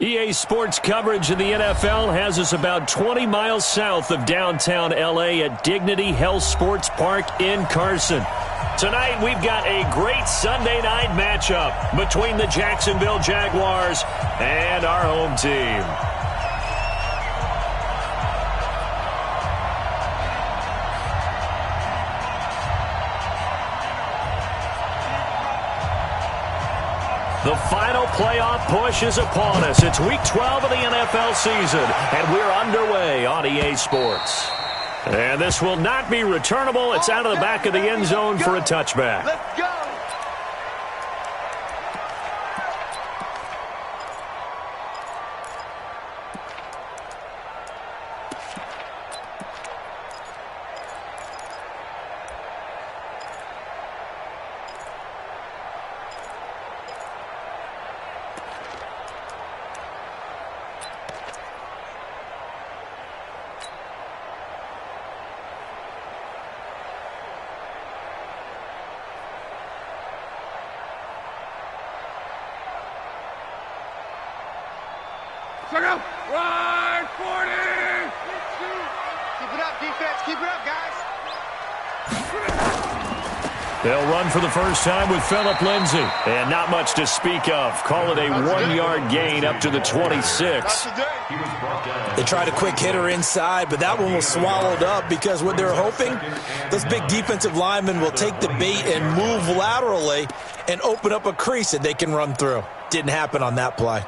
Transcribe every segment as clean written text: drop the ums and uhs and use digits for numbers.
EA Sports coverage of the NFL has us about 20 miles south of downtown L.A. at Dignity Health Sports Park in Carson. Tonight, we've got a great Sunday night matchup between the Jacksonville Jaguars and our home team. The final playoff push is upon us. It's Week 12 of the NFL season, and we're underway on EA Sports. And this will not be returnable. It's out of the back of the end zone for a touchback. Let's go. Right, 40! Keep it up, defense. Keep it up, guys. They'll run for the first time with Phillip Lindsay. And not much to speak of. Call it a 1-yard gain up to the 26. They tried a quick hitter inside, but that one was swallowed up because what they're hoping, those big defensive linemen will take the bait and move laterally and open up a crease that they can run through. Didn't happen on that play.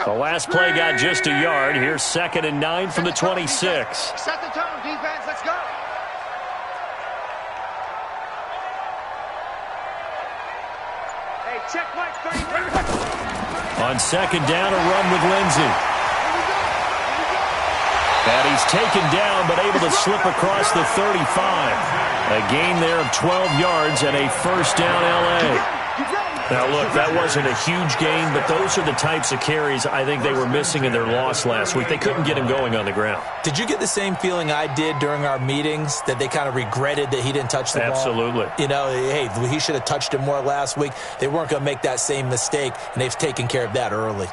The last play got just a yard. Here's 2nd and 9 from the 26. Set the tone, defense. Let's go. Hey, check Mike 30. On 2nd down, a run with Lindsay. And he's taken down, but able to slip across the 35. A gain there of 12 yards and a first down L.A. Now, look, that wasn't a huge gain, but those are the types of carries I think they were missing in their loss last week. They couldn't get him going on the ground. Did you get the same feeling I did during our meetings, that they kind of regretted that he didn't touch the ball? Absolutely. You know, hey, he should have touched it more last week. They weren't going to make that same mistake, and they've taken care of that early.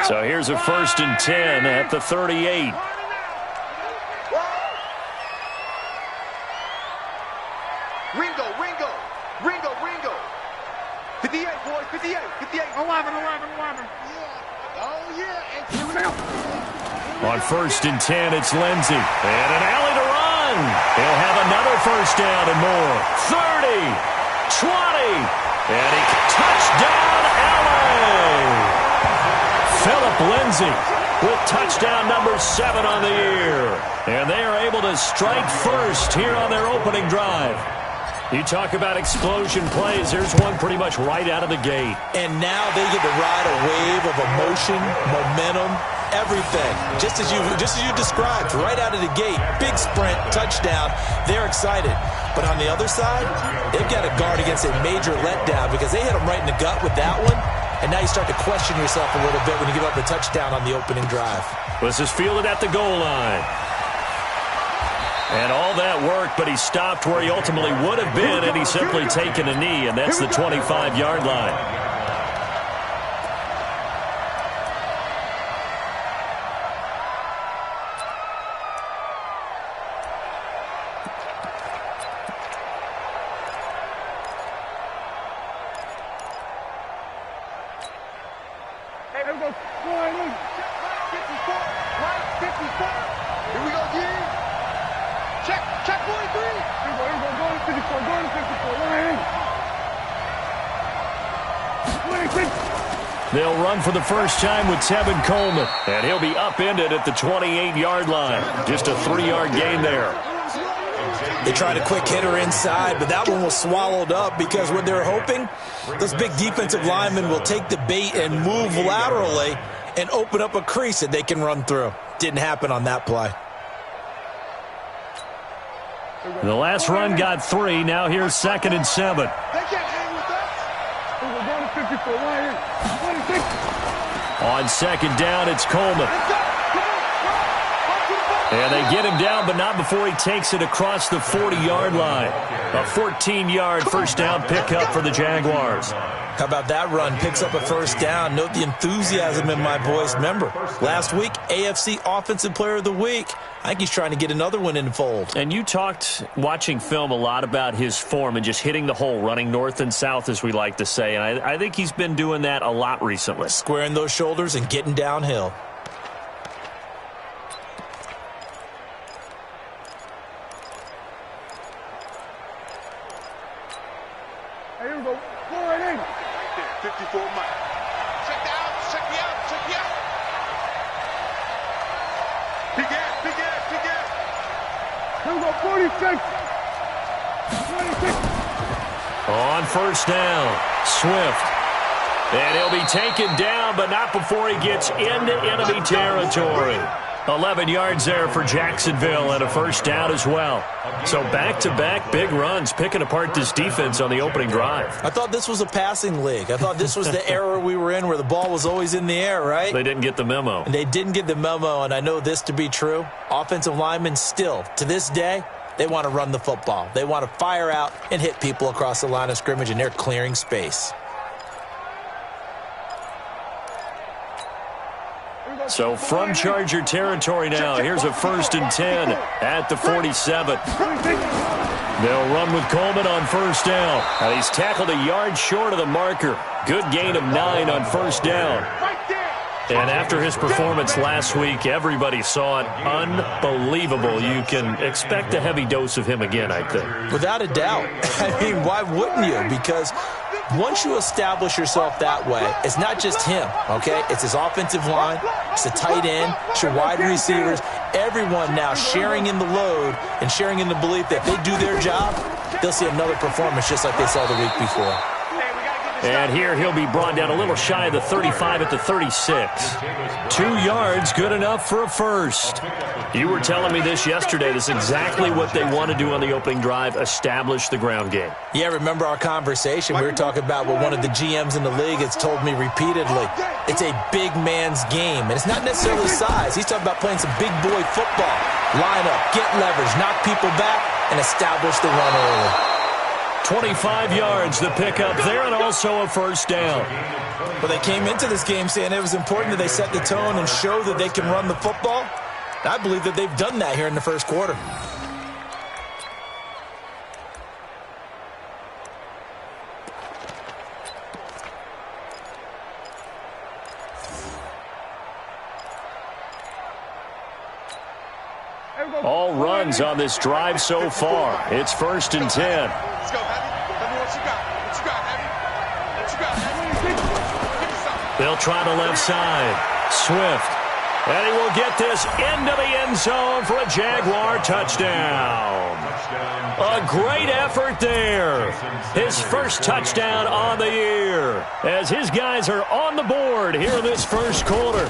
So here's a 1st and 10 at the 38. Ringo. 58, boys, 58. 11. Oh, yeah. On 1st and 10, it's Lindsay. And an alley to run. He'll have another first down and more. 30, 20, and he touchdown, LA. Phillip Lindsay with touchdown number 7 on the year. And they are able to strike first here on their opening drive. You talk about explosion plays. Here's one pretty much right out of the gate. And now they get to ride a wave of emotion, momentum, everything. Just as you described, right out of the gate. Big sprint, touchdown. They're excited. But on the other side, they've got to guard against a major letdown because they hit them right in the gut with that one. And now you start to question yourself a little bit when you give up a touchdown on the opening drive. This is fielded at the goal line. And all that work, but he stopped where he ultimately would have been, and he's simply taken a knee, and that's the 25-yard line. They'll run for the first time with Tevin Coleman, and he'll be upended at the 28-yard line. Just a 3-yard gain there. They tried a quick hitter inside, but that one was swallowed up because what they're hoping, those big defensive linemen will take the bait and move laterally and open up a crease that they can run through. Didn't happen on that play. The last run got 3. Now here's 2nd and 7. They can't hang with us. We're going to 54. Right here. 26. On 2nd down, it's Coleman. And they get him down, but not before he takes it across the 40-yard line. A 14-yard first down pickup for the Jaguars. How about that run? Picks up a first down. Note the enthusiasm in my voice. Remember, last week, AFC Offensive Player of the Week. I think he's trying to get another one in the fold. And you talked, watching film, a lot about his form and just hitting the hole, running north and south, as we like to say. And I think he's been doing that a lot recently. Squaring those shoulders and getting downhill. Here we go. 4-8. 54 miles. Check me out. Big ass. Here we go. 46. 26. On first down, Swift. And he'll be taken down, but not before he gets into enemy territory. 11 yards there for Jacksonville and a first down as well. So back-to-back big runs, picking apart this defense on the opening drive. I thought this was a passing league. I thought this was the era we were in where the ball was always in the air, right? They didn't get the memo. And they didn't get the memo, and I know this to be true. Offensive linemen still, to this day, they want to run the football. They want to fire out and hit people across the line of scrimmage, and they're clearing space. So from Charger territory now, here's a 1st and 10 at the 47. They'll run with Coleman on first down. And he's tackled a yard short of the marker. Good gain of 9 on first down. And after his performance last week, everybody saw it. Unbelievable. You can expect a heavy dose of him again, I think. Without a doubt. I mean, why wouldn't you? Because once you establish yourself that way, it's not just him, okay? It's his offensive line, it's the tight end, it's your wide receivers, everyone now sharing in the load and sharing in the belief that if they do their job, they'll see another performance just like they saw the week before. And here he'll be brought down a little shy of the 35 at the 36. 2 yards, good enough for a first. You were telling me this yesterday. This is exactly what they want to do on the opening drive, establish the ground game. Yeah, remember our conversation? We were talking about what one of the GMs in the league has told me repeatedly. It's a big man's game, and it's not necessarily size. He's talking about playing some big boy football. Line up, get leverage, knock people back, and establish the run early. 25 yards, the pickup there, and also a first down. Well, they came into this game saying it was important that they set the tone and show that they can run the football. I believe that they've done that here in the first quarter. All runs on this drive so far. It's 1st and 10. Let's go, Heavy. Tell me what you got. What you got, Heavy? What you got, Heavy? Give me something. They'll try the left side. Swift. And he will get this into the end zone for a Jaguar touchdown. A great effort there. His first touchdown on the year as his guys are on the board here in this first quarter.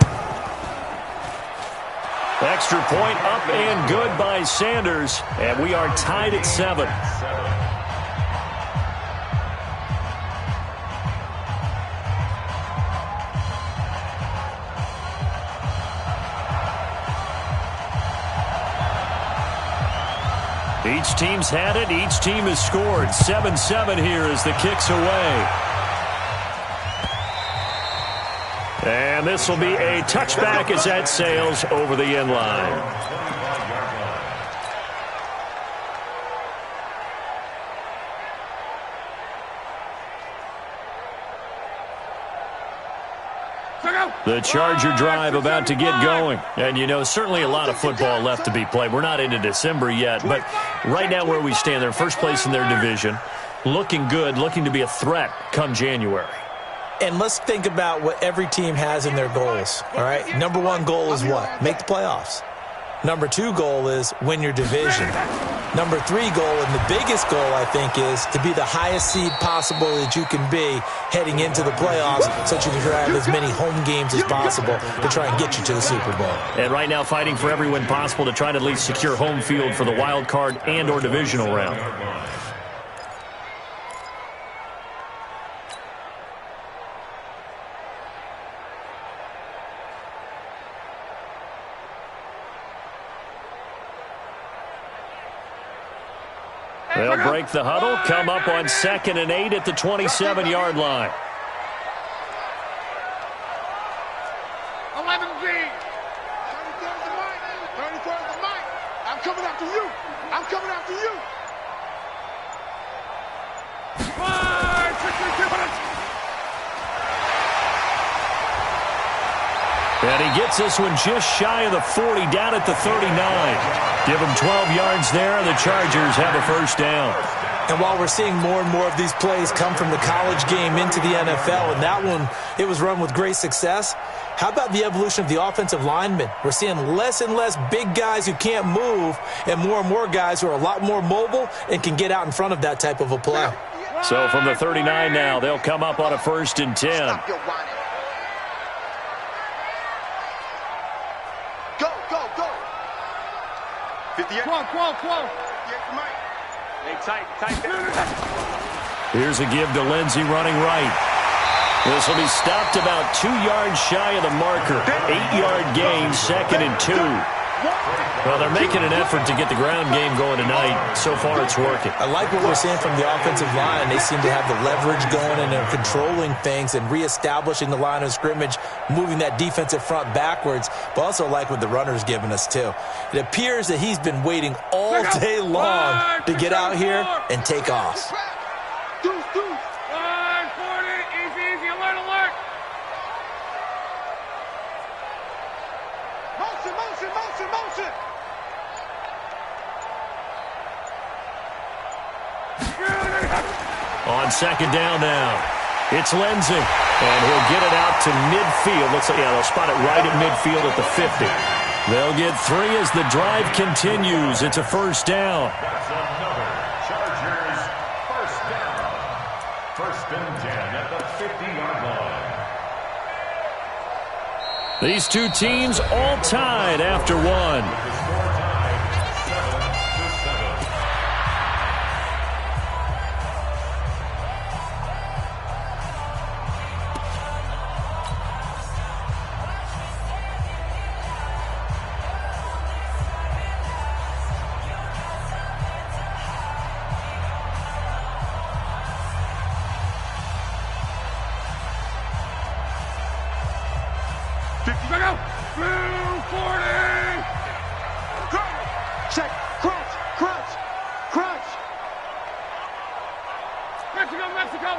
Extra point up and good by Sanders, and we are tied at 7. Each team's had it. Each team has scored. 7-7 here as the kick's away. And this will be a touchback as that sails over the end line. The Charger drive about to get going. And, you know, certainly a lot of football left to be played. We're not into December yet, but right now where we stand, they're first place in their division. Looking good, looking to be a threat come January. And let's think about what every team has in their goals, all right? Number one goal is what? Make the playoffs. Number two goal is win your division. Number 3 goal, and the biggest goal, I think, is to be the highest seed possible that you can be heading into the playoffs so that you can have as many home games as possible to try and get you to the Super Bowl. And right now fighting for every win possible to try to at least secure home field for the wild card and or divisional round. They'll break the huddle, come up on 2nd and 8 at the 27-yard line. 11 V. 33rd the mic. 33rd the mic. I'm coming after you. I'm coming after you. 5, 6, 2 minutes. And he gets this one just shy of the 40, down at the 39. Give him 12 yards there, and the Chargers have a first down. And while we're seeing more and more of these plays come from the college game into the NFL, and that one, it was run with great success, how about the evolution of the offensive linemen? We're seeing less and less big guys who can't move and more guys who are a lot more mobile and can get out in front of that type of a play. So from the 39 now, they'll come up on a 1st and 10. Stop your whining. Go, go, go. 58. Come on. Hey, tight down. Here's a give to Lindsey running right. This will be stopped about 2 yards shy of the marker. 8-yard gain, 2nd and 2. Well, they're making an effort to get the ground game going tonight. So far, it's working. I like what we're seeing from the offensive line. They seem to have the leverage going, and they're controlling things and reestablishing the line of scrimmage, moving that defensive front backwards, but also like what the runner's giving us, too. It appears that he's been waiting all day long to get out here and take off. Deuce. 540. Easy. Alert. Motion. On 2nd down now, it's Lindsey, and he'll get it out to midfield. Looks like, they'll spot it right at midfield at the 50. They'll get 3 as the drive continues. It's a first down. That's another Chargers first down. 1st and 10 at the 50-yard line. These two teams all tied after one. Check. Crunch. Mexico.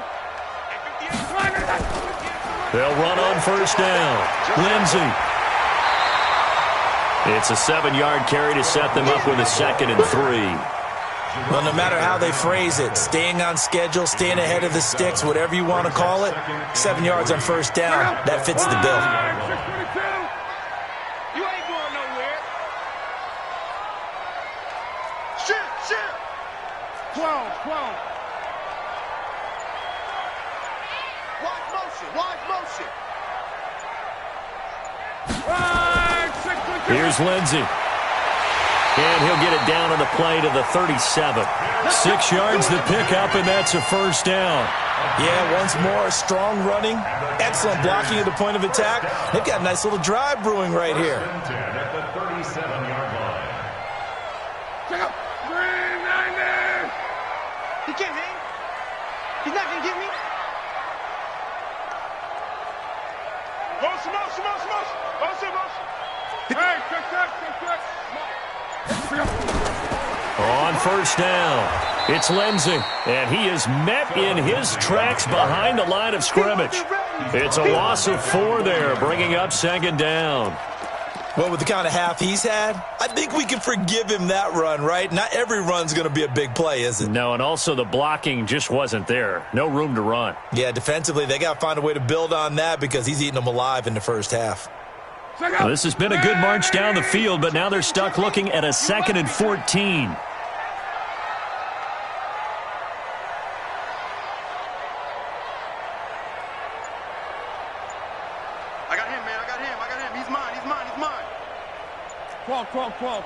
They'll run on first down. Lindsey. It's a 7-yard carry to set them up with a 2nd and 3. Well, no matter how they phrase it, staying on schedule, staying ahead of the sticks, whatever you want to call it, 7 yards on first down, that fits the bill. You ain't going nowhere. Shit. 12. Wide motion. Here's Lindsey. And he'll get it down on the play to the 37. 6 yards to pick up, and that's a first down. Yeah, once more, strong running, excellent blocking at the point of attack. They've got a nice little drive brewing right here. At the 37-yard line. Check up. 390. He can't hang. He's not going to get me. Motion. Hey, check. On first down, it's Lindsey, and he is met in his tracks behind the line of scrimmage. It's a loss of 4 there, bringing up 2nd down. Well, with the kind of half he's had, I think we can forgive him that run, right? Not every run's going to be a big play, is it? No, and also the blocking just wasn't there. No room to run. Yeah, defensively, they got to find a way to build on that because he's eating them alive in the first half. Well, this has been a good march down the field, but now they're stuck looking at a 2nd and 14. he's mine, he's mine, he's mine. 12.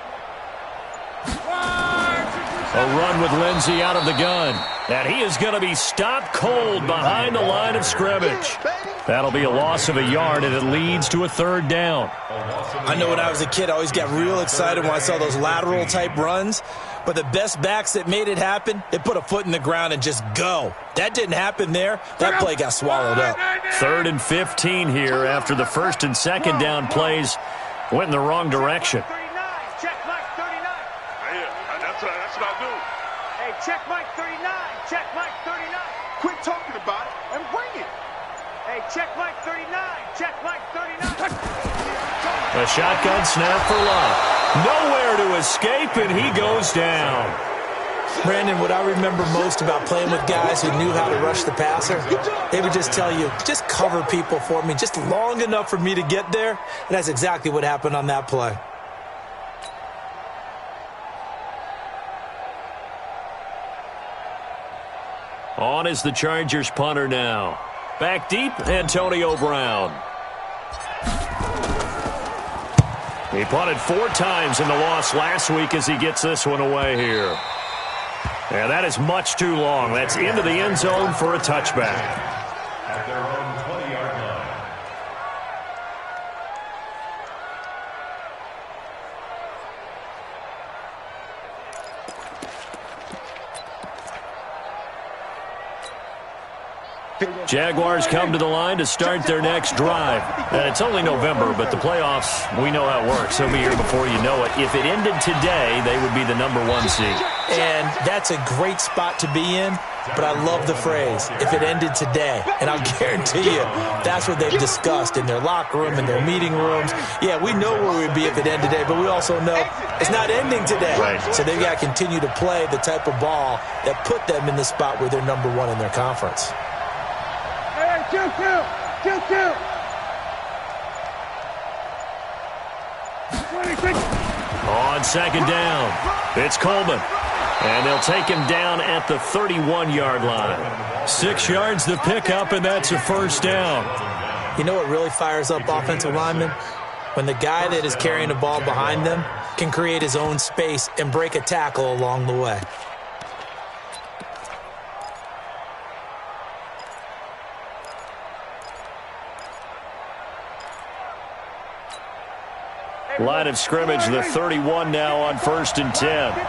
A run with Lindsey out of the gun. And he is going to be stopped cold behind the line of scrimmage. That'll be a loss of a yard, and it leads to a third down. I know when I was a kid, I always got real excited when I saw those lateral-type runs. But the best backs that made it happen, they put a foot in the ground and just go. That didn't happen there. That play got swallowed up. 3rd and 15 here after the first and second down plays went in the wrong direction. 39. Check Mike 39. That's what I do. Hey, check Mike 39. Check Mike 39. Quit talking about it and bring it. Hey, check Mike 39. Check Mike 39. A shotgun snap for Love. Nowhere to escape, and he goes down. Brandon, what I remember most about playing with guys who knew how to rush the passer, they would just tell you, just cover people for me, just long enough for me to get there. And that's exactly what happened on that play. On is the Chargers punter now. Back deep, Antonio Brown. He punted 4 times in the loss last week as he gets this one away here. And that is much too long. That's into the end zone for a touchback. At their own 20-yard line. Jaguars come to the line to start their next drive. And it's only November, but the playoffs, we know how it works. They'll be here before you know it. If it ended today, they would be the number 1 seed. And that's a great spot to be in, but I love the phrase, if it ended today. And I'll guarantee you, that's what they've discussed in their locker room, in their meeting rooms. Yeah, we know where we'd be if it ended today, but we also know it's not ending today. Right. So they've got to continue to play the type of ball that put them in the spot where they're number 1 in their conference. Hey, kill. 26. On second down, it's Coleman. And they'll take him down at the 31-yard line. 6 yards the pickup, and that's a first down. You know what really fires up offensive linemen? When the guy that is carrying the ball behind them can create his own space and break a tackle along the way. Line of scrimmage, the 31 now on 1st and 10. 36.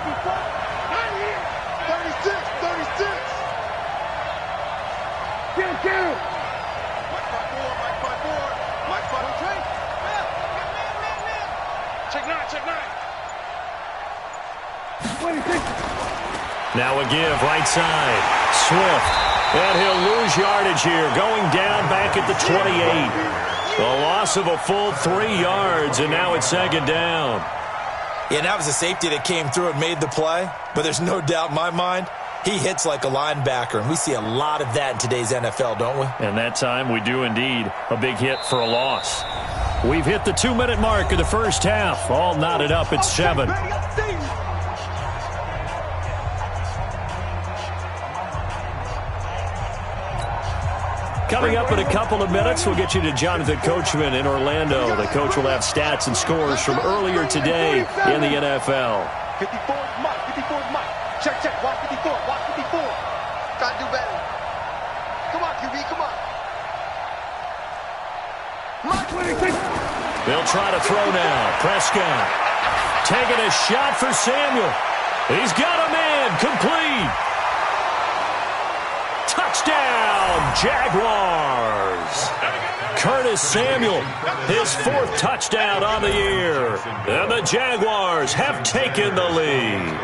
Kill. Mike 5-4. Check 9. 26. Now a give, right side. Swift. And he'll lose yardage here, going down back at the 28. A loss of a full 3 yards, and now it's second down. Yeah, that was a safety that came through and made the play, but there's no doubt in my mind, he hits like a linebacker, and we see a lot of that in today's NFL, don't we? And that time we do indeed. A big hit for a loss. We've hit the 2-minute mark of the first half. All knotted up at 7. Coming up in a couple of minutes, we'll get you to Jonathan Coachman in Orlando. The coach will have stats and scores from earlier today in the NFL. 54 is Mike. 54 is Mike. Check. Watch 54. Watch 54. Gotta do better. Come on, QB. Come on. Mike 26. They'll try to throw now. Prescott taking a shot for Samuel. He's got a man. Complete. Touchdown, Jaguars. Curtis Samuel, his 4th touchdown on the year. And the Jaguars have taken the lead.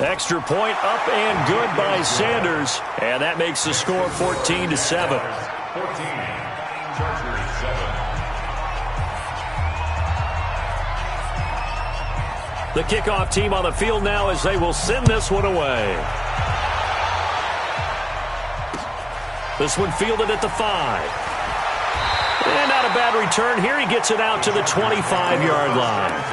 Extra point up and good by Sanders. And that makes the score 14-7. 14. Chargers 7. The kickoff team on the field now as they will send this one away. This one fielded at the 5. And not a bad return here. He gets it out to the 25-yard line.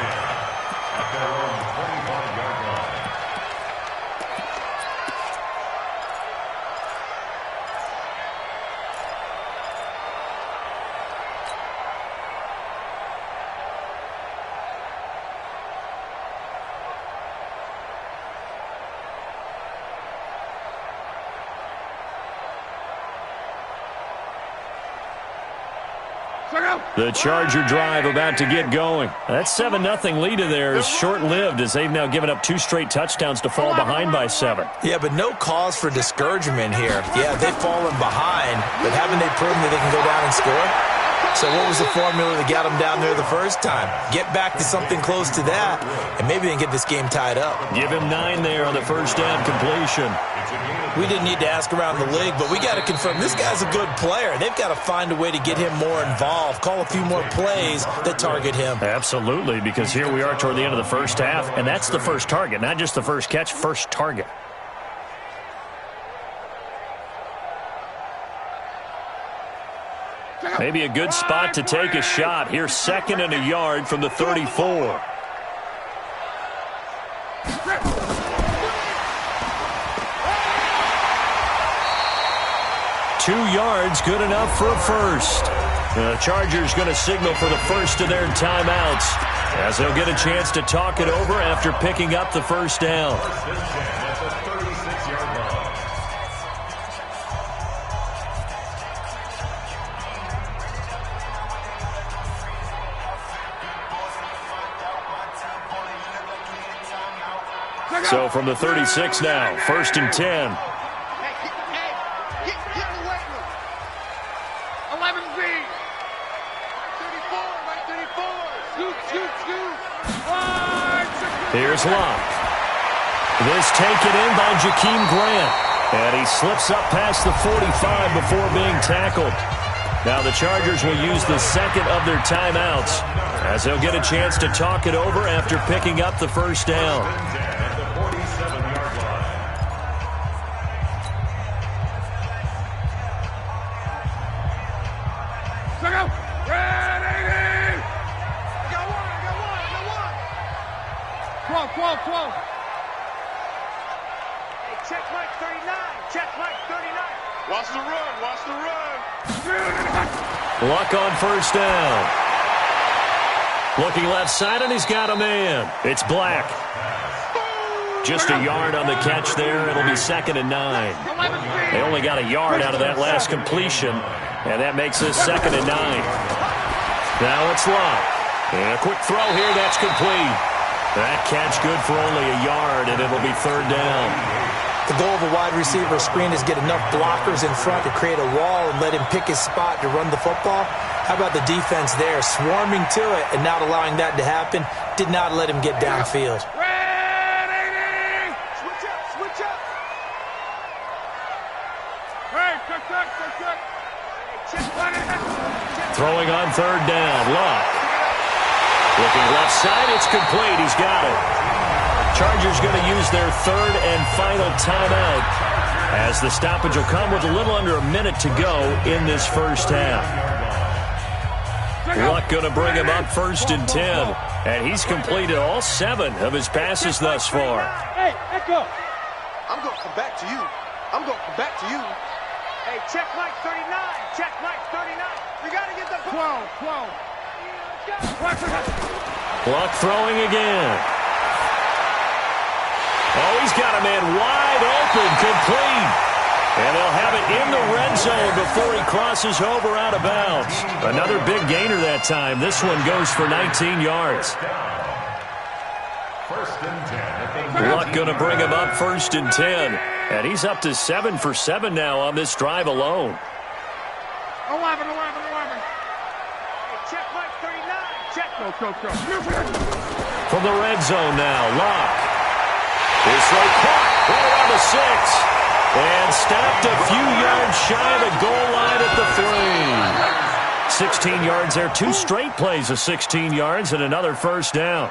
The Charger drive about to get going. That 7-0 lead of theirs short-lived as they've now given up 2 straight touchdowns to fall behind by 7. Yeah, but no cause for discouragement here. Yeah, they've fallen behind, but haven't they proven that they can go down and score? So what was the formula that got them down there the first time? Get back to something close to that, and maybe they can get this game tied up. Give him 9 there on the first down completion. We didn't need to ask around the league, but we got to confirm this guy's a good player. They've got to find a way to get him more involved, call a few more plays that target him. Absolutely, because here we are toward the end of the first half, and that's the first target, not just the first catch, first target. Maybe a good spot to take a shot. Here's 2nd and a yard from the 34. Two yards, good enough for a first. The Chargers going to signal for the first of their timeouts as they'll get a chance to talk it over after picking up the first down. So from the 36 now, 1st and 10. Get in the weight room. 11B. Right 34. Shoot. Here's Locke. This taken in by Jakeem Grant. And he slips up past the 45 before being tackled. Now the Chargers will use the second of their timeouts as they'll get a chance to talk it over after picking up the first down. Hey, check Mike 39. Check Mike 39. Watch the run. Luck on first down. Looking left side, and he's got a man. It's Black. Just a yard on the catch there. It'll be 2nd and 9. They only got a yard out of that last completion, and that makes this 2nd and 9. Now it's Locke. And a quick throw here. That's complete. That catch good for only a yard, and it'll be 3rd down. The goal of a wide receiver screen is get enough blockers in front to create a wall and let him pick his spot to run the football. How about the defense there, swarming to it and not allowing that to happen? Did not let him get downfield. Switch up. Hey, check. Throwing on 3rd down. Locke. Looking left side, it's complete. He's got it. Chargers going to use their 3rd and final timeout as the stoppage will come with a little under a minute to go in this first half. Luck going to bring him up 1st and 10, and he's completed all 7 of his passes thus far. Hey, Echo. I'm going to come back to you. Hey, check Mike 39. Check Mike 39. We got to get the 12. Luck throwing again. Oh, he's got a man wide open, complete. And they'll have it in the red zone before he crosses over out of bounds. Another big gainer that time. This one goes for 19 yards. Luck going to bring him up 1st and 10. And he's up to 7 for 7 now on this drive alone. 11. Hey, check Mike 39. Check. Go. From the red zone now, Luck. Is so caught right around the 6. And stopped a few yards shy of the goal line at the 3. 16 yards there. 2 straight plays of 16 yards and another first down.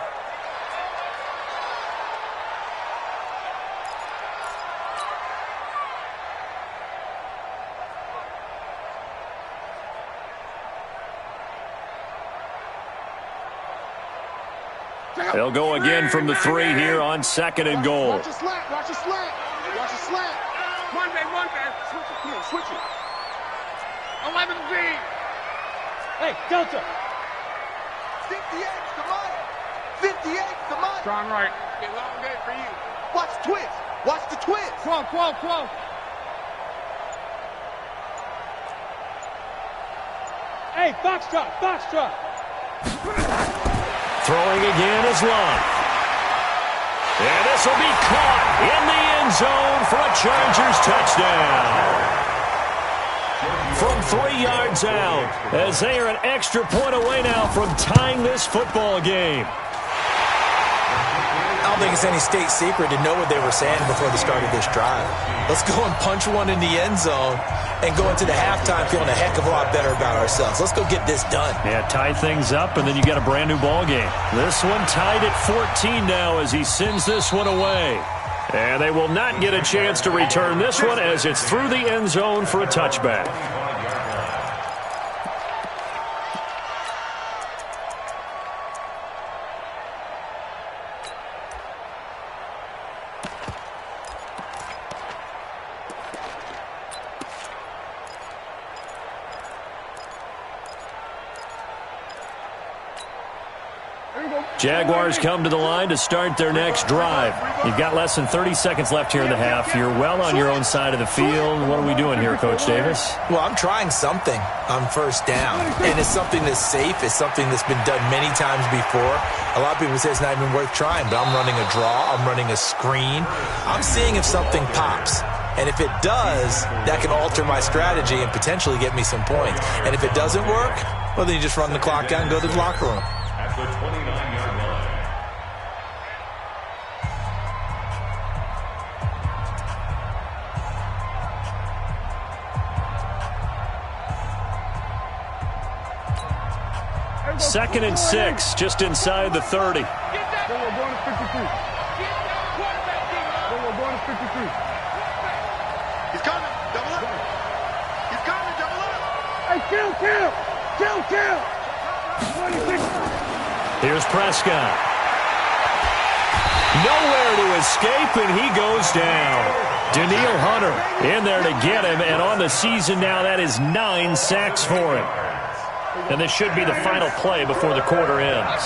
They'll go again from the 3 here on 2nd and goal. Watch the slant. One man. Switch it. 11B. Hey, Delta. 58, come on. Strong right. Get long day for you. Watch the twist. 12. Hey, foxtrot, foxtrot. Throwing again is Love. And this will be caught in the end zone for a Chargers touchdown. From 3 yards out, as they are an extra point away now from tying this football game. I don't think it's any state secret to know what they were saying before they started this drive. Let's go and punch one in the end zone and go into the halftime feeling a heck of a lot better about ourselves. Let's go get this done. Yeah, tie things up, and then you get a brand new ball game. This one tied at 14 now as he sends this one away. And they will not get a chance to return this one as it's through the end zone for a touchback. Jaguars come to the line to start their next drive. You've got less than 30 seconds left here in the half. You're well on your own side of the field. What are we doing here, Coach Davis? Well, I'm trying something on first down, and it's something that's safe. It's something that's been done many times before. A lot of people say it's not even worth trying, but I'm running a draw. I'm running a screen. I'm seeing if something pops. And if it does, that can alter my strategy and potentially get me some points. And if it doesn't work, well, then you just run the clock out and go to the locker room. At the 29-yard line. Second and 6, just inside the 30. We're going to 53. We're going to 53. He's coming. Double up. He's coming. Double up. Hey, kill. 26. Here's Prescott. Nowhere to escape, and he goes down. Danielle Hunter in there to get him, and on the season now, that is 9 sacks for him. And this should be the final play before the quarter ends.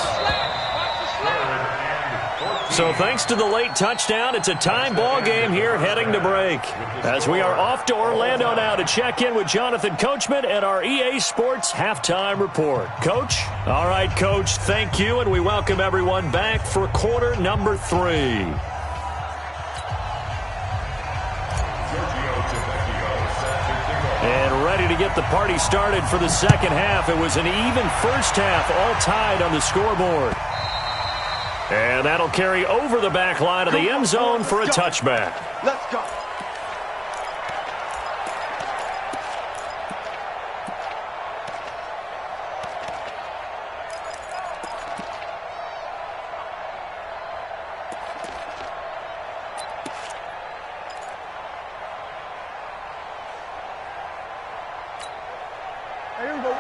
So thanks to the late touchdown, it's a time ball game here heading to break. As we are off to Orlando now to check in with Jonathan Coachman and our EA Sports Halftime Report. Coach? All right, Coach, thank you, and we welcome everyone back for quarter number 3. And ready to get the party started for the second half. It was an even first half, all tied on the scoreboard. And that'll carry over the back line of the end zone for a touchback. Let's go.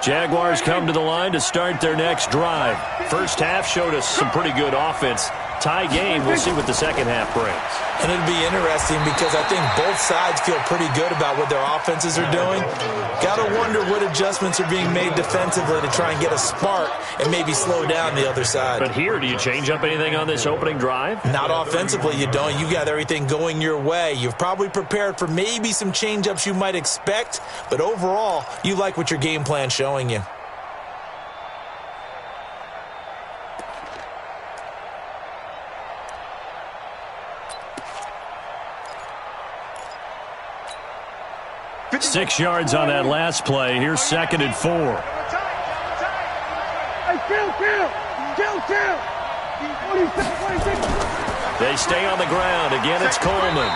Jaguars come to the line to start their next drive. First half showed us some pretty good offense. Tie game, we'll see what the second half brings. And it'll be interesting because I think both sides feel pretty good about what their offenses are doing. Got to wonder what adjustments are being made defensively to try and get a spark and maybe slow down the other side. But here, do you change up anything on this opening drive? Not offensively, you don't. You got everything going your way. You've probably prepared for maybe some change-ups you might expect, but overall, you like what your game plan's showing you. Six yards on that last play. Here's second and 4. Hey, kill. 26. They stay on the ground. Again, it's Coleman.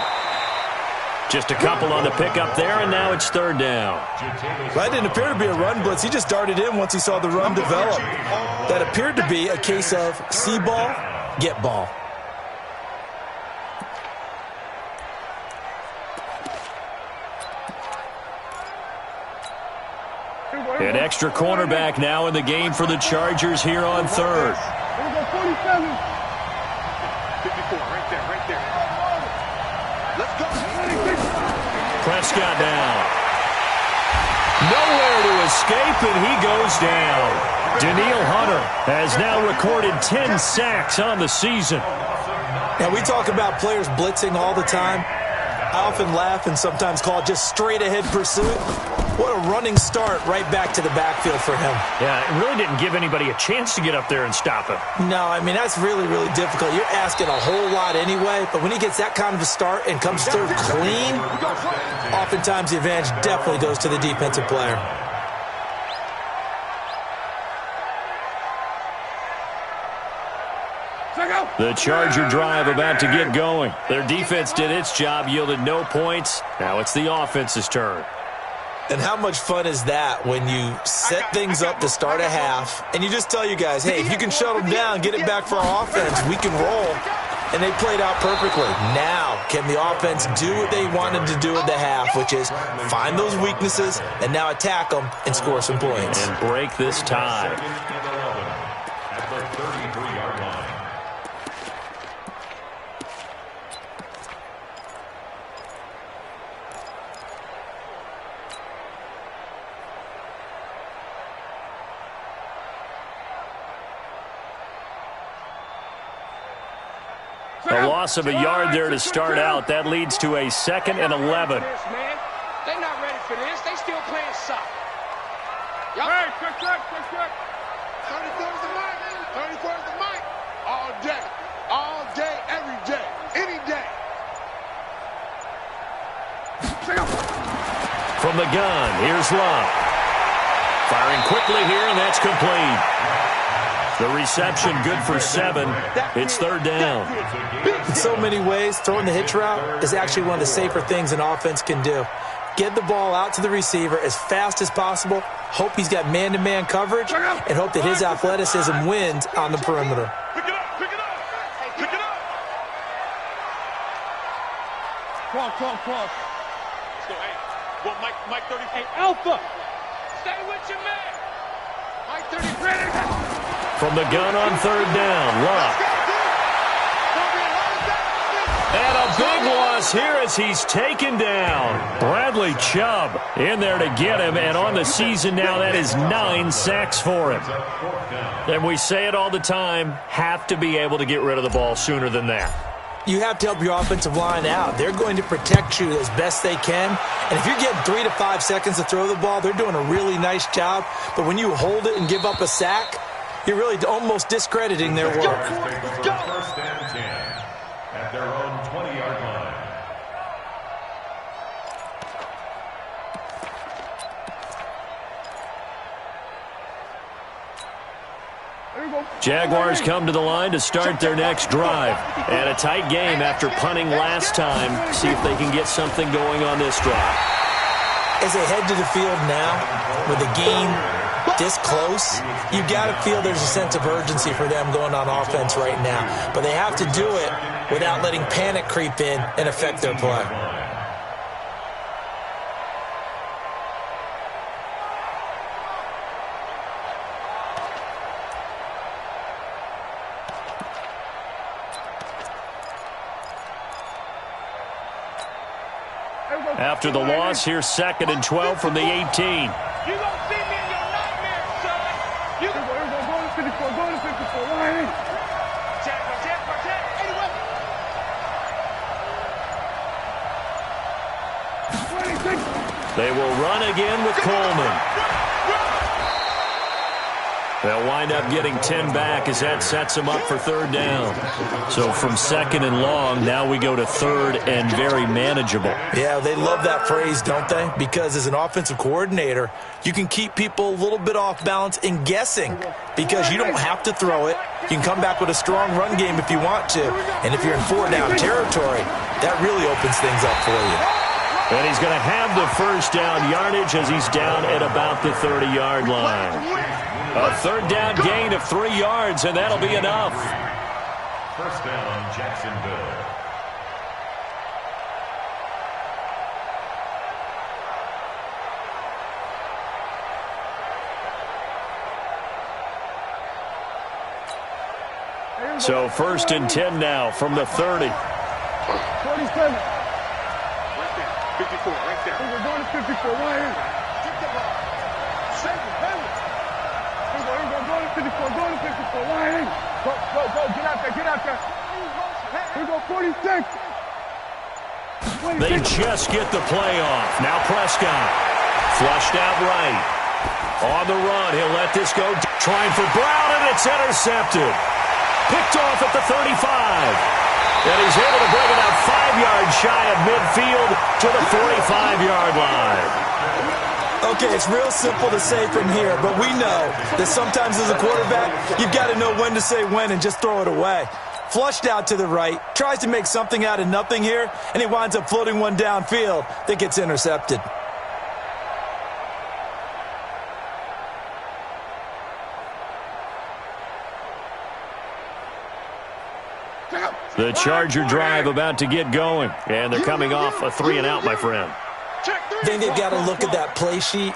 Just a couple on the pickup there, and now it's third down. That didn't appear to be a run blitz. He just darted in once he saw the run develop. That appeared to be a case of see ball, get ball. An extra cornerback now in the game for the Chargers here on third. 47. 54, right there. Let's go. Prescott down. Nowhere to escape, and he goes down. Danielle Hunter has now recorded 10 sacks on the season. Now, we talk about players blitzing all the time. I often laugh and sometimes call it just straight-ahead pursuit. What a running start right back to the backfield for him. Yeah, it really didn't give anybody a chance to get up there and stop him. No, I mean, that's really, really difficult. You're asking a whole lot anyway, but when he gets that kind of a start and comes through clean, oftentimes the advantage definitely goes to the defensive player. The Charger drive about to get going. Their defense did its job, yielded no points. Now it's the offense's turn. And how much fun is that when you set things up to start a half and you just tell you guys, hey, if you can shut them down, get it back for our offense, we can roll. And they played out perfectly. Now, can the offense do what they wanted to do at the half, which is find those weaknesses and now attack them and score some points. And break this tie. At the 33-yard line. A loss of a yard there to start out. That leads to a 2nd and 11. They're not ready for this. They still playing soccer. Hey, check. 34's the mic. 34's the mic. All day, every day, any day. From the gun, here's Love. Firing quickly here, and that's complete. The reception good for 7. It's 3rd down. In so many ways, throwing the hitch route is actually one of the safer things an offense can do. Get the ball out to the receiver as fast as possible, hope he's got man-to-man coverage, and hope that his athleticism wins on the perimeter. Pick it up. Cross. So, hey, go Mike 30. Hey, Alpha. Stay with your man. Mike 30, ready. From the gun on 3rd down, Love. And a big loss here as he's taken down. Bradley Chubb in there to get him, and on the season now, that is 9 sacks for him. And we say it all the time, have to be able to get rid of the ball sooner than that. You have to help your offensive line out. They're going to protect you as best they can. And if you're getting 3 to 5 seconds to throw the ball, they're doing a really nice job. But when you hold it and give up a sack, you're really almost discrediting their work. Let's go. 1st and 10 at their own 20-yard line. Jaguars come to the line to start their next drive. And a tight game after punting last time. See if they can get something going on this drive. As they head to the field now, with the game this close, you got to feel there's a sense of urgency for them going on offense right now. But they have to do it without letting panic creep in and affect their play. After the loss, here's 2nd and 12 from the 18. You gonna see me in your nightmares, son. You go to 54. Protect. Anyway. They will run again with Coleman. They'll wind up getting 10 back as that sets them up for 3rd down. So from 2nd and long, now we go to 3rd and very manageable. Yeah, they love that phrase, don't they? Because as an offensive coordinator, you can keep people a little bit off balance and guessing because you don't have to throw it. You can come back with a strong run game if you want to. And if you're in 4-down territory, that really opens things up for you. And he's going to have the 1st down yardage as he's down at about the 30-yard line. A 3rd down gain of 3 yards, and that'll be enough. 1st down, Jacksonville. So 1st and 10 now from the 30. 47. Right there. 54, right there. We're going to 54. Right here. Get the ball. Save it, baby. Go to 54. Go to 54. Right here. Go. Get out there. We go 46. They just get the play off. Now Prescott Flushed out right. On the run, he'll let this go. Trying for Brown, and it's intercepted. Picked off at the 35. And he's able to bring it out 5 yards shy of midfield to the 45-yard line. Okay, it's real simple to say from here, but we know that sometimes as a quarterback, you've got to know when to say when and just throw it away. Flushed out to the right, tries to make something out of nothing here, and he winds up floating one downfield that gets intercepted. The Charger drive about to get going, and they're coming off a 3-and-out, my friend. Then they've got to look at that play sheet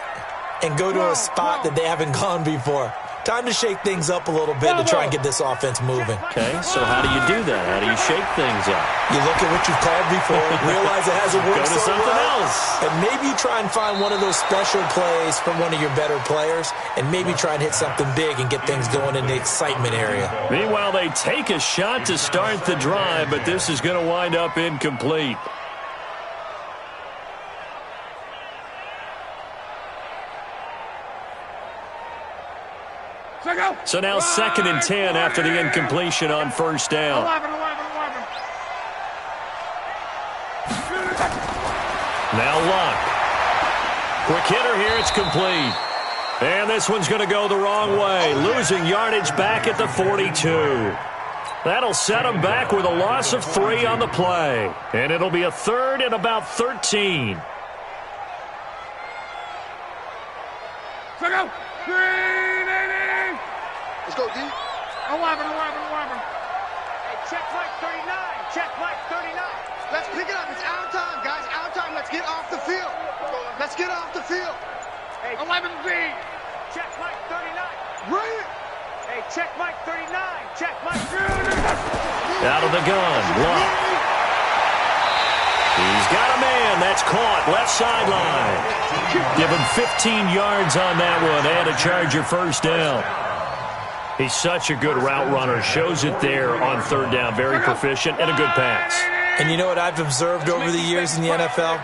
and go to a spot that they haven't gone before. Time to shake things up a little bit to try and get this offense moving. Okay, so how do you do that? How do you shake things up? You look at what you've called before, realize it hasn't worked Go to so something well, else. and maybe you try and find one of those special plays from one of your better players, and maybe try and hit something big and get things going in the excitement area. Meanwhile, they take a shot to start the drive, but this is going to wind up incomplete. So now 2nd and 10 after the incompletion on first down. Now Luck. Quick hitter here, it's complete. And this one's going to go the wrong way, losing yardage back at the 42. That'll set them back with a loss of 3 on the play. And it'll be a 3rd and about 13. Let's go, D. 11. Hey, check Mike 39. Check Mike 39. Let's pick it up. It's out time, guys. Out time. Let's get off the field. Let's get off the field. Hey, 11Z. Check Mike 39. Bring it. Hey, check Mike 39. Check Mike 39. Out of the gun. Luck. He's got a man. That's caught. Left sideline. Give him 15 yards on that one and a Charger first down. He's such a good route runner. Shows it there on 3rd down. Very proficient and a good pass. And you know what I've observed over the years in the NFL?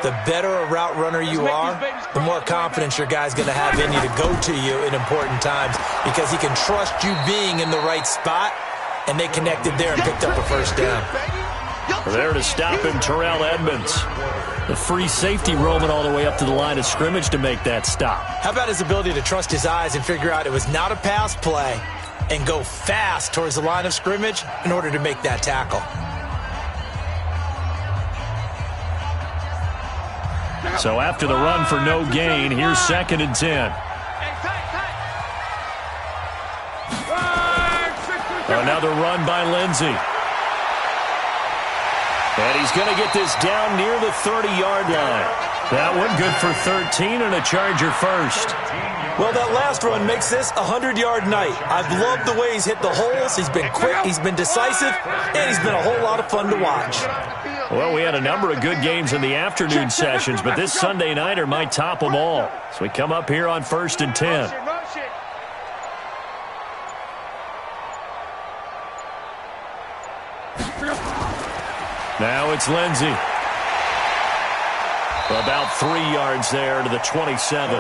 The better a route runner you are, the more confidence your guy's going to have in you to go to you in important times because he can trust you being in the right spot, and they connected there and picked up a first down. There to stop him, Terrell Edmonds. The free safety roaming all the way up to the line of scrimmage to make that stop. How about his ability to trust his eyes and figure out it was not a pass play and go fast towards the line of scrimmage in order to make that tackle? So after the run for no gain, here's 2nd and 10. Another run by Lindsey. And he's going to get this down near the 30-yard line. That one good for 13 and a Charger first. Well, that last run makes this a 100-yard night. I've loved the way he's hit the holes. He's been quick, he's been decisive, and he's been a whole lot of fun to watch. Well, we had a number of good games in the afternoon sessions, but this Sunday nighter might top them all. So we come up here on 1st and 10. Now it's Lindsey. About 3 yards there to the 27.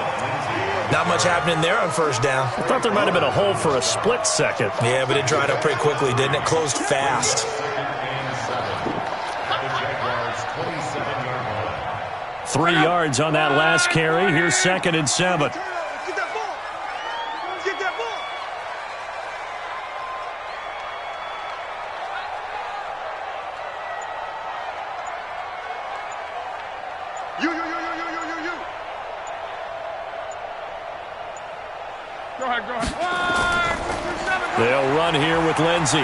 Not much happening there on first down. I thought there might have been a hole for a split second. Yeah, but it dried up pretty quickly, didn't it? Closed fast. 3 yards on that last carry. Here's 2nd and 7. They'll run here with Lindsey.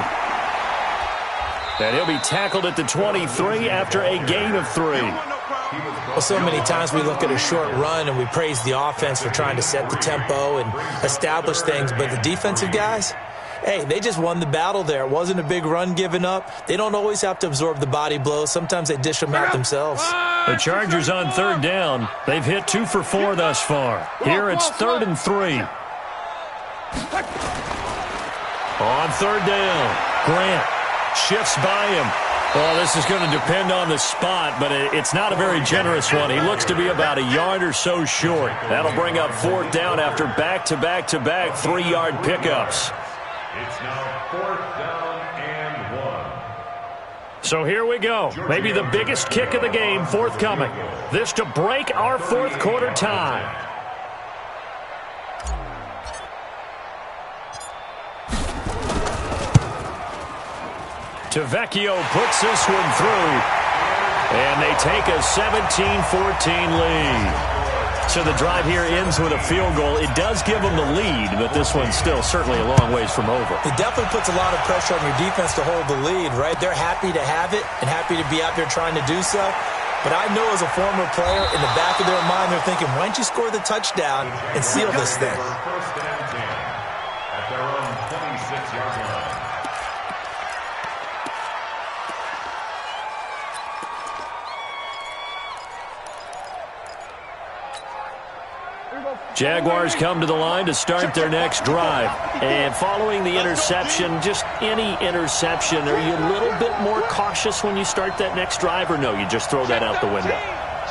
And he'll be tackled at the 23 after a gain of 3. Well, so many times we look at a short run and we praise the offense for trying to set the tempo and establish things, but the defensive guys, hey, they just won the battle there. It wasn't a big run given up. They don't always have to absorb the body blows. Sometimes they dish them out themselves. The Chargers on 3rd down. They've hit 2 for 4 thus far. Here it's 3rd and 3. On 3rd down, Grant shifts by him. Well, this is going to depend on the spot, but it's not a very generous one. He looks to be about a yard or so short. That'll bring up 4th down after back-to-back-to-back 3-yard pickups. It's now 4th down and 1. So here we go. Maybe the biggest kick of the game forthcoming. This to break our 4th quarter tie. Tavecchio puts this one through, and they take a 17-14 lead. So the drive here ends with a field goal. It does give them the lead, but this one's still certainly a long ways from over. It definitely puts a lot of pressure on your defense to hold the lead, right? They're happy to have it and happy to be out there trying to do so. But I know as a former player, in the back of their mind, they're thinking, why don't you score the touchdown and seal this thing? First and 10 at their own 26-yard line. Jaguars come to the line to start their next drive. And following the interception, just any interception, are you a little bit more cautious when you start that next drive, or no, you just throw that out the window?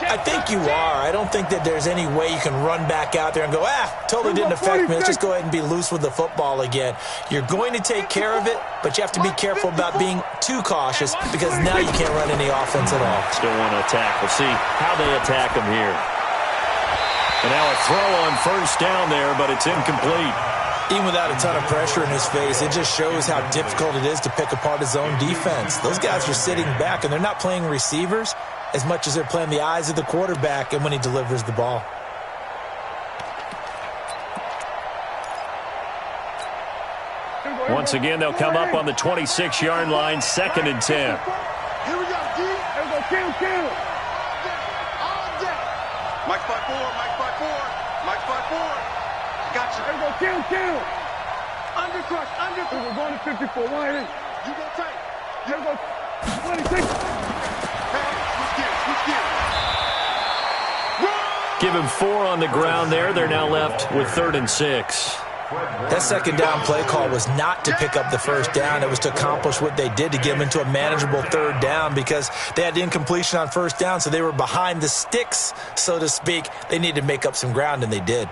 I think you are. I don't think that there's any way you can run back out there and go, totally didn't affect me. Let's just go ahead and be loose with the football again. You're going to take care of it, but you have to be careful about being too cautious because now you can't run any offense at all. Still want to attack. We'll see how they attack them here. And now a throw on 1st down there, but it's incomplete. Even without a ton of pressure in his face, it just shows how difficult it is to pick apart his own defense. Those guys are sitting back, and they're not playing receivers as much as they're playing the eyes of the quarterback and when he delivers the ball. Once again, they'll come up on the 26-yard line, 2nd and 10. Here we go, D. Here we go, kill. Mike 5-4, Mike 5-4, Mike 5-4. Gotcha. Here we go, kill. Undercrush. We're going to 54. Why ain't? You go tight. Here we go. 26. Switch gears. Give him 4 on the ground there. They're now left with 3rd and 6. That 2nd down play call was not to pick up the 1st down. It was to accomplish what they did to get them into a manageable 3rd down because they had incompletion on 1st down, so they were behind the sticks, so to speak. They needed to make up some ground, and they did.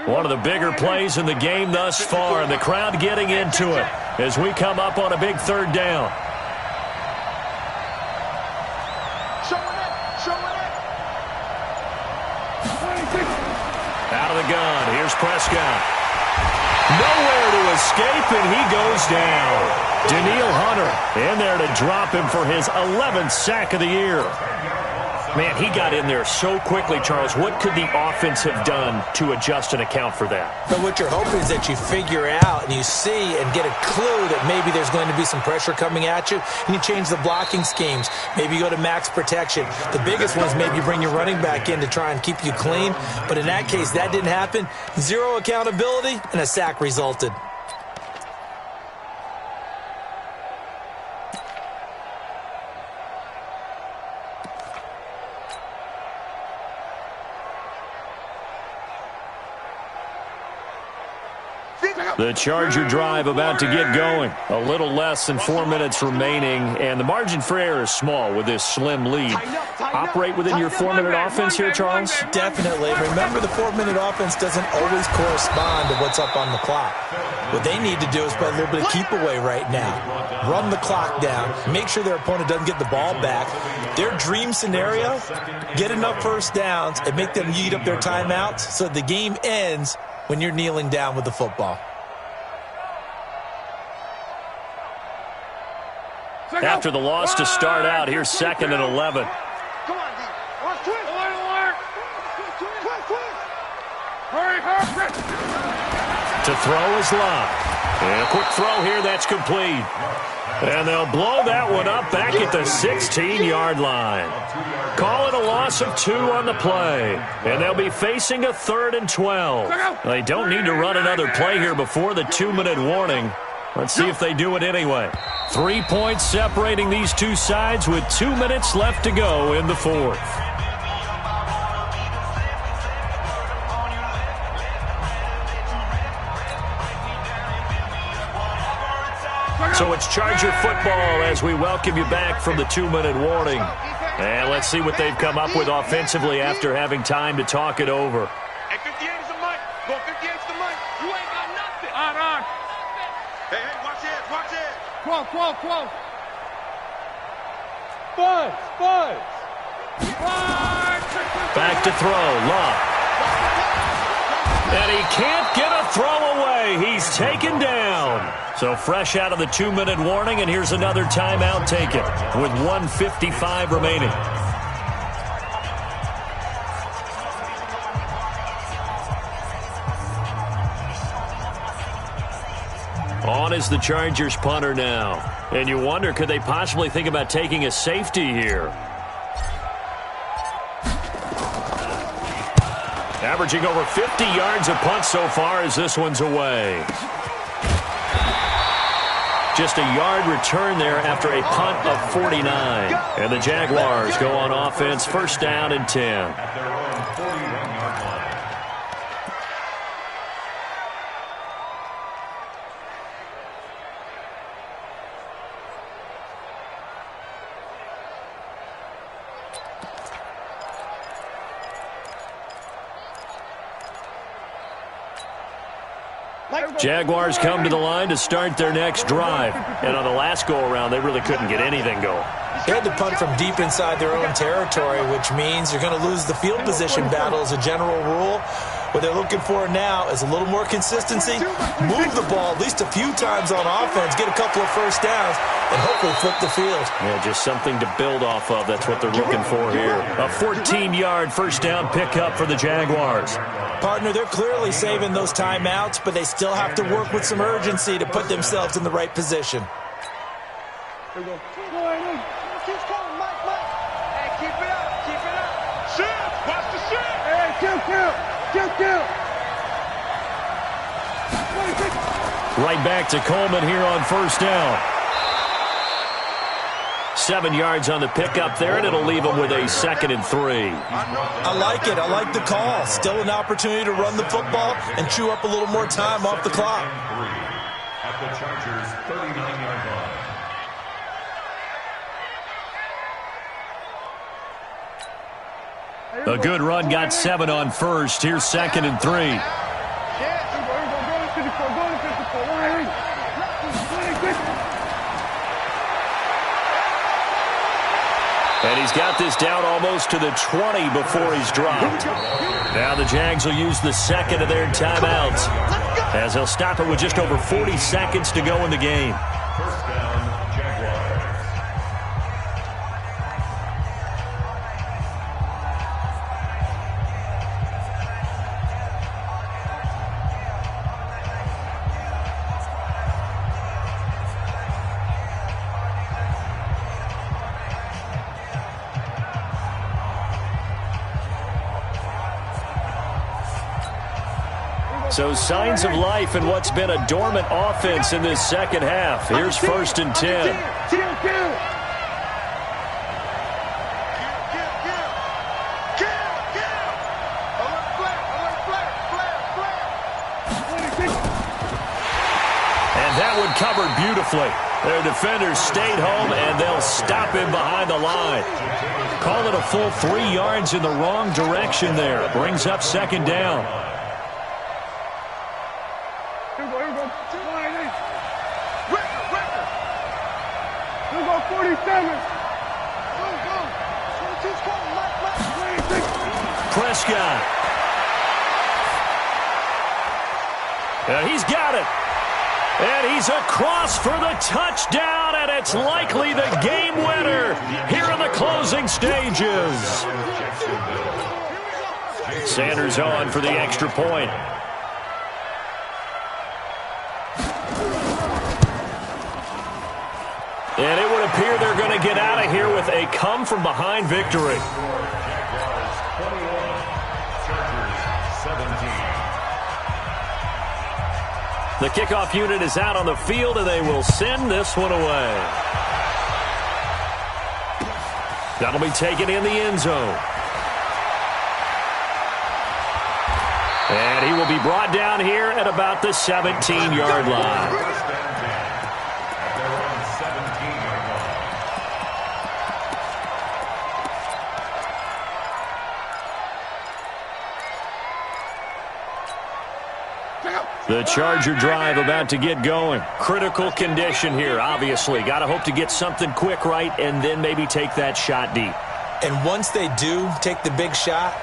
One of the bigger plays in the game thus far, and the crowd getting into it as we come up on a big 3rd down. Out of the gun, here's Prescott. Nowhere to escape, and he goes down. Danielle Hunter in there to drop him for his 11th sack of the year. Man, he got in there so quickly, Charles. What could the offense have done to adjust and account for that? But what you're hoping is that you figure out and you see and get a clue that maybe there's going to be some pressure coming at you, and you change the blocking schemes. Maybe you go to max protection. The biggest one is maybe you bring your running back in to try and keep you clean. But in that case, that didn't happen. 0 accountability, and a sack resulted. The Charger drive about to get going. A little less than 4 minutes remaining, and the margin for error is small with this slim lead. Operate within your 4-minute offense here, Charles? Definitely. Remember, the 4-minute offense doesn't always correspond to what's up on the clock. What they need to do is play a little bit of keep away right now. Run the clock down. Make sure their opponent doesn't get the ball back. Their dream scenario, get enough 1st downs and make them eat up their timeouts so the game ends when you're kneeling down with the football. After the loss to start out, here's 2nd and 11. Come on, D. Hurry. To throw is Love. And a quick throw here, that's complete. And they'll blow that one up back at the 16-yard line. Call it a loss of 2 on the play. And they'll be facing a 3rd and 12. They don't need to run another play here before the 2-minute warning. Let's see if they do it anyway. 3 points separating these two sides with 2 minutes left to go in the 4th. So it's Charger football as we welcome you back from the 2-minute warning. And let's see what they've come up with offensively after having time to talk it over. Hey, 58 is the mic. Go 58 is the mic. You ain't got nothing. On. Hey, watch it, watch it. 12. Buzz. Back to throw, Love. And he can't get a throw away. He's taken down. So fresh out of the 2-minute warning, and here's another timeout taken with 1:55 remaining. On is the Chargers punter now. And you wonder, could they possibly think about taking a safety here? Averaging over 50 yards a punt so far as this one's away. Just a yard return there after a punt of 49. And the Jaguars go on offense, first down and 10. At their own 41-yard line. Jaguars come to the line to start their next drive. And on the last go-around, they really couldn't get anything going. They had to punt from deep inside their own territory, which means you're going to lose the field position battle as a general rule. What they're looking for now is a little more consistency, move the ball at least a few times on offense, get a couple of first downs, and hopefully flip the field. Yeah, just something to build off of. That's what they're looking for here. A 14-yard first down pickup for the Jaguars. Partner, they're clearly saving those timeouts, but they still have to work with some urgency to put themselves in the right position. Here we go. Keep calling, Mike. Hey, keep it up. Shift, watch the shift. Hey, kill. Right back to Coleman here on first down. 7 yards on the pickup there, and it'll leave them with a 2nd and 3. I like it. I like the call. Still an opportunity to run the football and chew up a little more time off the clock. At the Chargers' 39-yard line. A good run got 7 on first. Here's 2nd and 3. And he's got this down almost to the 20 before he's dropped. Now the Jags will use the 2nd of their timeouts, as they'll stop it with just over 40 seconds to go in the game. First down, Jaguars. So signs of life in what's been a dormant offense in this second half. Here's 1st and 10. And that one covered beautifully. Their defenders stayed home, and they'll stop him behind the line. Call it a full 3 yards in the wrong direction there. Brings up 2nd down. Here we go. 47. Prescott. He's got it. And he's across for the touchdown, and it's likely the game winner here in the closing stages. Sanders on for the extra point. And it would appear they're going to get out of here with a come-from-behind victory. Jaguars 21, Chargers 17. The kickoff unit is out on the field, and they will send this one away. That'll be taken in the end zone. And he will be brought down here at about the 17-yard line. The Charger drive about to get going. Critical condition here, obviously. Got to hope to get something quick right and then maybe take that shot deep. And once they do take the big shot,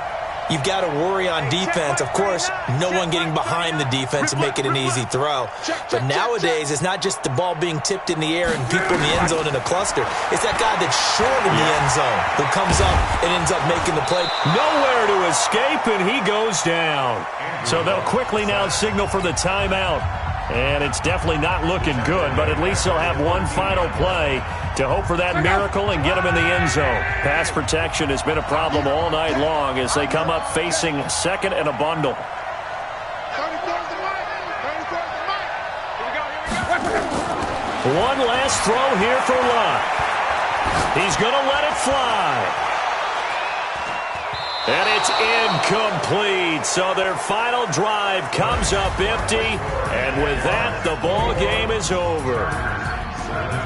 you've got to worry on defense. Of course, no one getting behind the defense and make it an easy throw. But nowadays, it's not just the ball being tipped in the air and people in the end zone in a cluster. It's that guy that's short in the end zone who comes up and ends up making the play. Nowhere to escape, and he goes down. So they'll quickly now signal for the timeout. And it's definitely not looking good, but at least they'll have one final play to hope for that miracle and get them in the end zone. Pass protection has been a problem all night long as they come up facing second and a bundle. One last throw here for Lott. He's going to let it fly. And it's incomplete. So their final drive comes up empty. And with that, the ball game is over.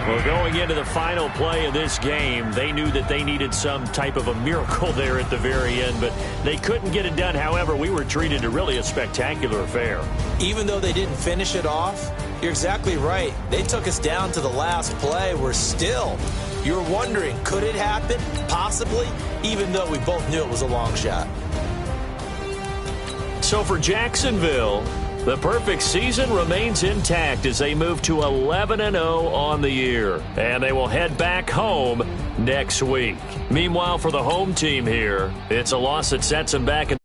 Well, going into the final play of this game, they knew that they needed some type of a miracle there at the very end, but they couldn't get it done. However, we were treated to really a spectacular affair. Even though they didn't finish it off, you're exactly right. They took us down to the last play. We're still, you're wondering, could it happen? Possibly, even though we both knew it was a long shot. So for Jacksonville, the perfect season remains intact as they move to 11-0 on the year. And they will head back home next week. Meanwhile, for the home team here, it's a loss that sets them back in